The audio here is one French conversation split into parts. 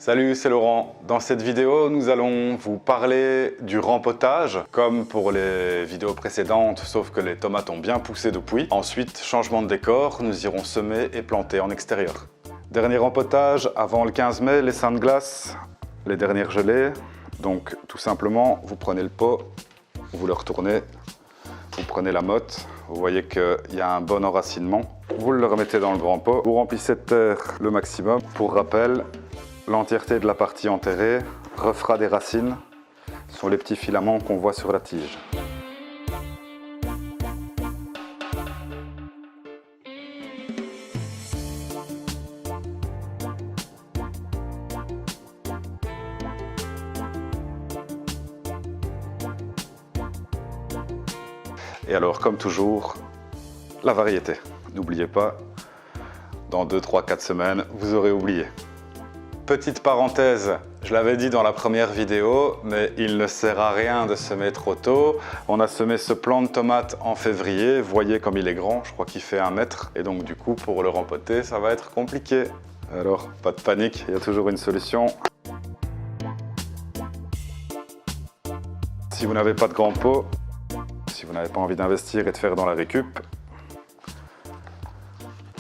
Salut, c'est Laurent. Dans cette vidéo, nous allons vous parler du rempotage, comme pour les vidéos précédentes, sauf que les tomates ont bien poussé depuis. Ensuite, changement de décor, nous irons semer et planter en extérieur. Dernier rempotage, avant le 15 mai, les seins de glace, les dernières gelées. Donc tout simplement, vous prenez le pot, vous le retournez, vous prenez la motte, vous voyez qu'il y a un bon enracinement. Vous le remettez dans le grand pot, vous remplissez de terre le maximum. Pour rappel, l'entièreté de la partie enterrée refera des racines. Ce sont les petits filaments qu'on voit sur la tige. Et alors, comme toujours, la variété. N'oubliez pas, dans 2, 3, 4 semaines, vous aurez oublié. Petite parenthèse, je l'avais dit dans la première vidéo, mais il ne sert à rien de semer trop tôt. On a semé ce plant de tomate en février, voyez comme il est grand, je crois qu'il fait 1 mètre. Et donc du coup, pour le rempoter, ça va être compliqué. Alors, pas de panique, il y a toujours une solution. Si vous n'avez pas de grand pot, si vous n'avez pas envie d'investir et de faire dans la récup,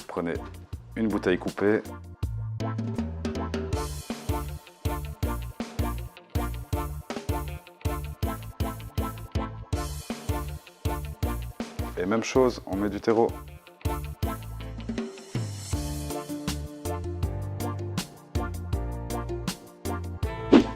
prenez une bouteille coupée. Et même chose, on met du terreau.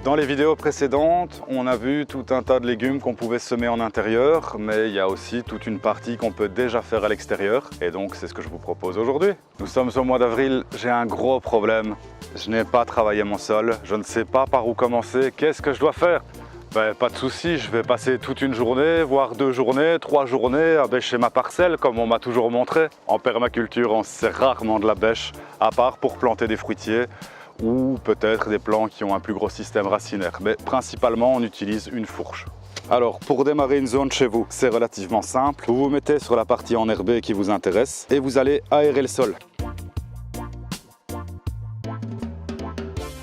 Dans les vidéos précédentes, on a vu tout un tas de légumes qu'on pouvait semer en intérieur, mais il y a aussi toute une partie qu'on peut déjà faire à l'extérieur. Et donc, c'est ce que je vous propose aujourd'hui. Nous sommes au mois d'avril, j'ai un gros problème. Je n'ai pas travaillé mon sol, je ne sais pas par où commencer. Qu'est-ce que je dois faire? Ben, pas de souci, je vais passer toute une journée, voire 2 journées, 3 journées à bêcher ma parcelle, comme on m'a toujours montré. En permaculture, on se sert rarement de la bêche, à part pour planter des fruitiers, ou peut-être des plants qui ont un plus gros système racinaire. Mais principalement, on utilise une fourche. Alors, pour démarrer une zone chez vous, c'est relativement simple. Vous vous mettez sur la partie enherbée qui vous intéresse et vous allez aérer le sol.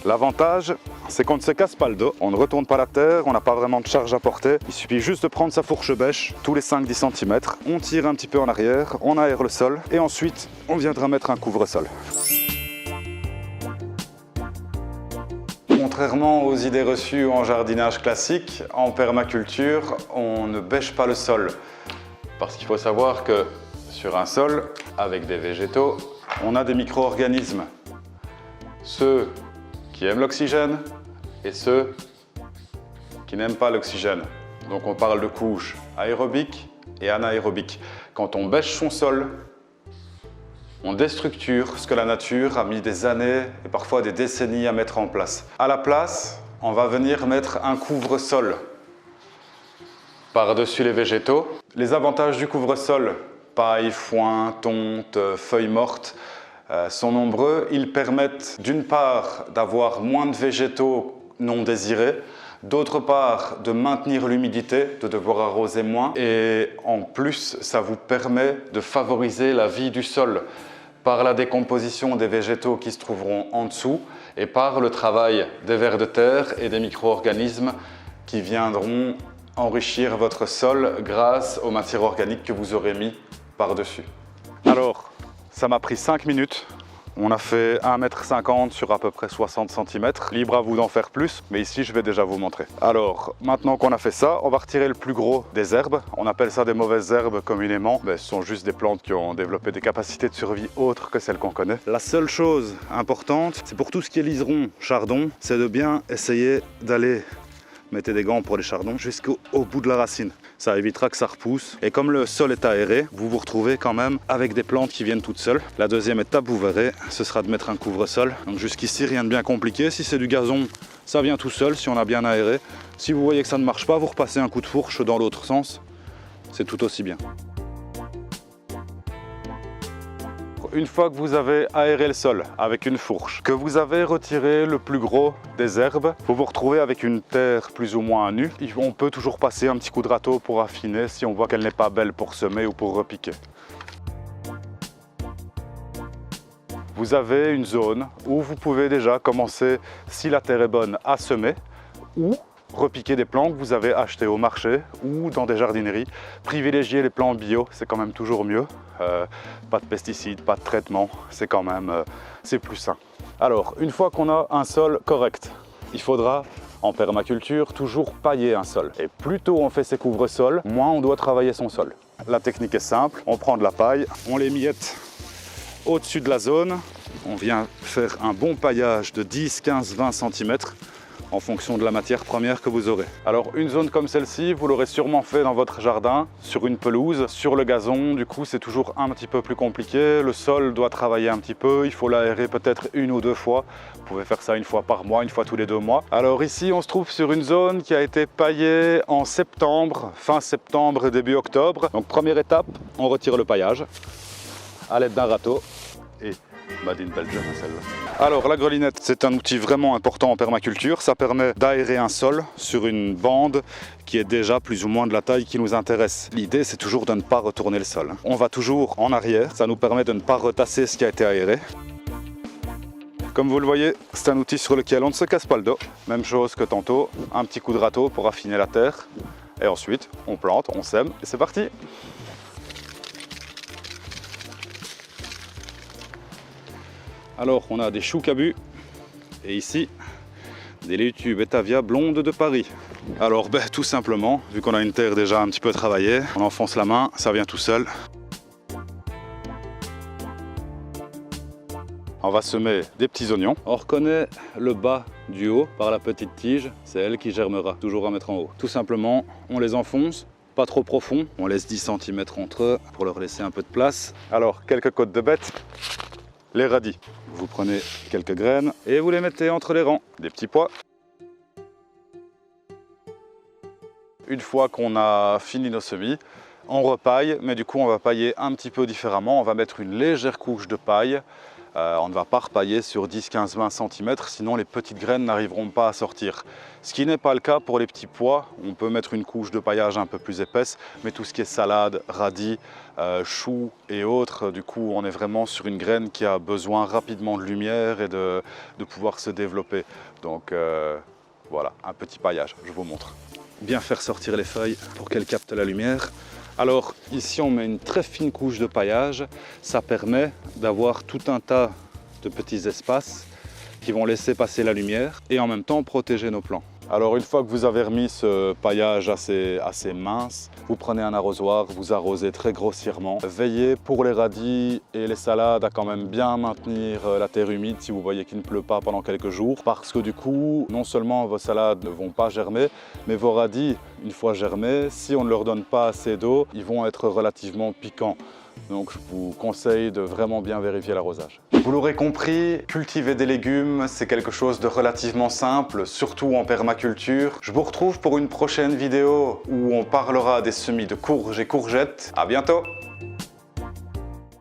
L'avantage, c'est qu'on ne se casse pas le dos, on ne retourne pas la terre, on n'a pas vraiment de charge à porter. Il suffit juste de prendre sa fourche bêche tous les 5-10 cm, on tire un petit peu en arrière, on aère le sol et ensuite on viendra mettre un couvre-sol. Contrairement aux idées reçues en jardinage classique, en permaculture, on ne bêche pas le sol. Parce qu'il faut savoir que sur un sol, avec des végétaux, on a des micro-organismes. Ceux qui aiment l'oxygène et ceux qui n'aiment pas l'oxygène. Donc on parle de couches aérobiques et anaérobiques. Quand on bêche son sol, on déstructure ce que la nature a mis des années et parfois des décennies à mettre en place. À la place, on va venir mettre un couvre-sol par-dessus les végétaux. Les avantages du couvre-sol, paille, foin, tonte, feuilles mortes, sont nombreux. Ils permettent d'une part d'avoir moins de végétaux non désirés, d'autre part de maintenir l'humidité, de devoir arroser moins et en plus ça vous permet de favoriser la vie du sol par la décomposition des végétaux qui se trouveront en dessous et par le travail des vers de terre et des micro-organismes qui viendront enrichir votre sol grâce aux matières organiques que vous aurez mis par-dessus. Alors, ça m'a pris 5 minutes. On a fait 1,50 m sur à peu près 60 cm. Libre à vous d'en faire plus, mais ici je vais déjà vous montrer. Alors, maintenant qu'on a fait ça, on va retirer le plus gros des herbes. On appelle ça des mauvaises herbes communément. Mais ce sont juste des plantes qui ont développé des capacités de survie autres que celles qu'on connaît. La seule chose importante, c'est pour tout ce qui est liseron, chardon, c'est de bien essayer d'aller, mettez des gants pour les chardons, jusqu'au bout de la racine. Ça évitera que ça repousse. Et comme le sol est aéré, vous vous retrouvez quand même avec des plantes qui viennent toutes seules. La deuxième étape, vous verrez, ce sera de mettre un couvre-sol. Donc jusqu'ici, rien de bien compliqué. Si c'est du gazon, ça vient tout seul, si on a bien aéré. Si vous voyez que ça ne marche pas, vous repassez un coup de fourche dans l'autre sens. C'est tout aussi bien. Une fois que vous avez aéré le sol avec une fourche, que vous avez retiré le plus gros des herbes, vous vous retrouvez avec une terre plus ou moins nue. On peut toujours passer un petit coup de râteau pour affiner si on voit qu'elle n'est pas belle pour semer ou pour repiquer. vous avez une zone où vous pouvez déjà commencer, si la terre est bonne, à semer ou repiquer des plants que vous avez achetés au marché ou dans des jardineries. Privilégiez les plants bio, c'est quand même toujours mieux. Pas de pesticides, pas de traitement, c'est quand même c'est plus sain. Alors, une fois qu'on a un sol correct, il faudra en permaculture toujours pailler un sol. Et plus tôt on fait ses couvre-sols, moins on doit travailler son sol. La technique est simple, on prend de la paille, on les miette au-dessus de la zone, on vient faire un bon paillage de 10, 15, 20 cm en fonction de la matière première que vous aurez. Alors une zone comme celle-ci, vous l'aurez sûrement fait dans votre jardin, sur une pelouse, sur le gazon, du coup c'est toujours un petit peu plus compliqué, le sol doit travailler un petit peu, il faut l'aérer peut-être 1 ou 2 fois, vous pouvez faire ça 1 fois par mois, 1 fois tous les 2 mois. Alors ici on se trouve sur une zone qui a été paillée en septembre, fin septembre et début octobre. Donc première étape, on retire le paillage à l'aide d'un râteau et Made in Belgium celle-là. Alors la grelinette, c'est un outil vraiment important en permaculture. Ça permet d'aérer un sol sur une bande qui est déjà plus ou moins de la taille qui nous intéresse. L'idée, c'est toujours de ne pas retourner le sol. On va toujours en arrière. Ça nous permet de ne pas retasser ce qui a été aéré. Comme vous le voyez, c'est un outil sur lequel on ne se casse pas le dos. Même chose que tantôt, un petit coup de râteau pour affiner la terre. Et ensuite, on plante, on sème et c'est parti. Alors, on a des choux cabus et ici, des laitues Betavia blondes de Paris. Alors, tout simplement, vu qu'on a une terre déjà un petit peu travaillée, on enfonce la main, ça vient tout seul. On va semer des petits oignons. On reconnaît le bas du haut par la petite tige, c'est elle qui germera, toujours à mettre en haut. Tout simplement, on les enfonce, pas trop profond, on laisse 10 cm entre eux pour leur laisser un peu de place. Alors, quelques côtes de bête. Les radis, vous prenez quelques graines et vous les mettez entre les rangs, des petits pois. Une fois qu'on a fini nos semis, on repaille, mais du coup on va pailler un petit peu différemment. On va mettre une légère couche de paille. On ne va pas repailler sur 10, 15, 20 cm, sinon les petites graines n'arriveront pas à sortir. Ce qui n'est pas le cas pour les petits pois. On peut mettre une couche de paillage un peu plus épaisse, mais tout ce qui est salade, radis, choux et autres, du coup on est vraiment sur une graine qui a besoin rapidement de lumière et de pouvoir se développer. Donc voilà, un petit paillage, je vous montre. Bien faire sortir les feuilles pour qu'elles captent la lumière. Alors ici on met une très fine couche de paillage, ça permet d'avoir tout un tas de petits espaces qui vont laisser passer la lumière et en même temps protéger nos plants. Alors une fois que vous avez remis ce paillage assez mince, vous prenez un arrosoir, vous arrosez très grossièrement. Veillez pour les radis et les salades à quand même bien maintenir la terre humide si vous voyez qu'il ne pleut pas pendant quelques jours. Parce que du coup, non seulement vos salades ne vont pas germer, mais vos radis, une fois germés, si on ne leur donne pas assez d'eau, ils vont être relativement piquants. Donc je vous conseille de vraiment bien vérifier l'arrosage. Vous l'aurez compris, cultiver des légumes, c'est quelque chose de relativement simple, surtout en permaculture. Je vous retrouve pour une prochaine vidéo où on parlera des semis de courges et courgettes. À bientôt!